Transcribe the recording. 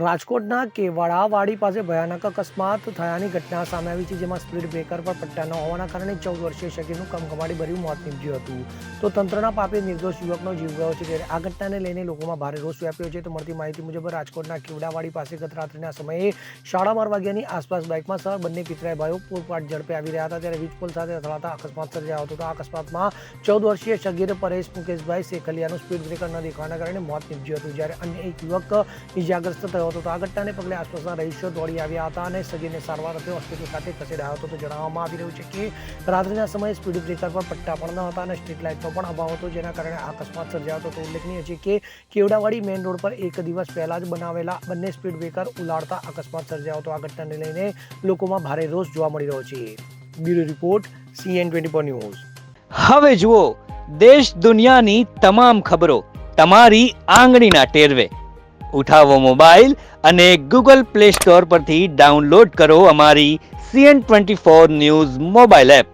રાજકોટના કેવડાવાડી પાસે ભયાનક અકસ્માત થયાની ઘટના સામે આવી છે, જેમાં સ્પીડ બ્રેકર પર પટ્ટા ન હોવાના કારણે 14 વર્ષીય શકીરનું કમકમાટીભર્યું મોત નીપજ્યું હતું. તો તંત્રના પાપે નિર્દોષ યુવકનો જીવ ગયો છે. ત્યારે આ ઘટનાને લઈને લોકોમાં ભારે રોષ વ્યાપ્યો છે. તો મળતી માહિતી મુજબ રાજકોટના કેવડાવાડી પાસે ગત રાત્રિના સમયે 12:30 વાગ્યાની આસપાસ બાઇકમાં સવાર બંને પિતરાઈ ભાઈઓ પૂરપાટ ઝડપે આવી રહ્યા હતા, ત્યારે વીજ પોલ સાથે અથડાતા અકસ્માત સર્જાયો હતો. તો આ અકસ્માતમાં 14 વર્ષીય શકીર પરેશ મુકેશભાઈ શેખલિયાનું સ્પીડ બ્રેકર ન દેખાવાના કારણે મોત નીપજ્યું હતું, જ્યારે અન્ય એક યુવક ઇજાગ્રસ્ત થયો હતો. તો આ ઘટનાને પગલે આસપાસના રહીશો દોડી આવ્યા હતા અને સગીરને સારવાર અર્થે હોસ્પિટલ ખાતે ખસેડાયો હતો. તો જણાવવામાં આવી રહ્યું છે કે રાત્રિના સમયે સ્પીડ બ્રેકર પર પટ્ટા પણ ન હતા અને સ્ટ્રીટ લાઇટનો પણ અભાવ હતો, જેના કારણે આ અકસ્માત સર્જાયો હતો. તો ઉલ્લેખનીય છે કે કેવડાવાડી મેઇન રોડ પર એક દિવસ પહેલા જ બનાવેલા બંને સ્પીડ બ્રેકર ઉલાળતા અકસ્માત સર્જાયો હતો. આ ઘટનાને લઈને લોકોમાં ભારે રોષ જોવા મળી રહ્યો છે. Bureau report CN24 news. હવે જુઓ દેશ દુનિયાની તમામ ખબરો તમારી આંગળીના ટેરવે. ઉઠાવો મોબાઈલ અને Google Play Store પરથી ડાઉનલોડ કરો અમારી CN24 ન્યૂઝ મોબાઈલ એપ.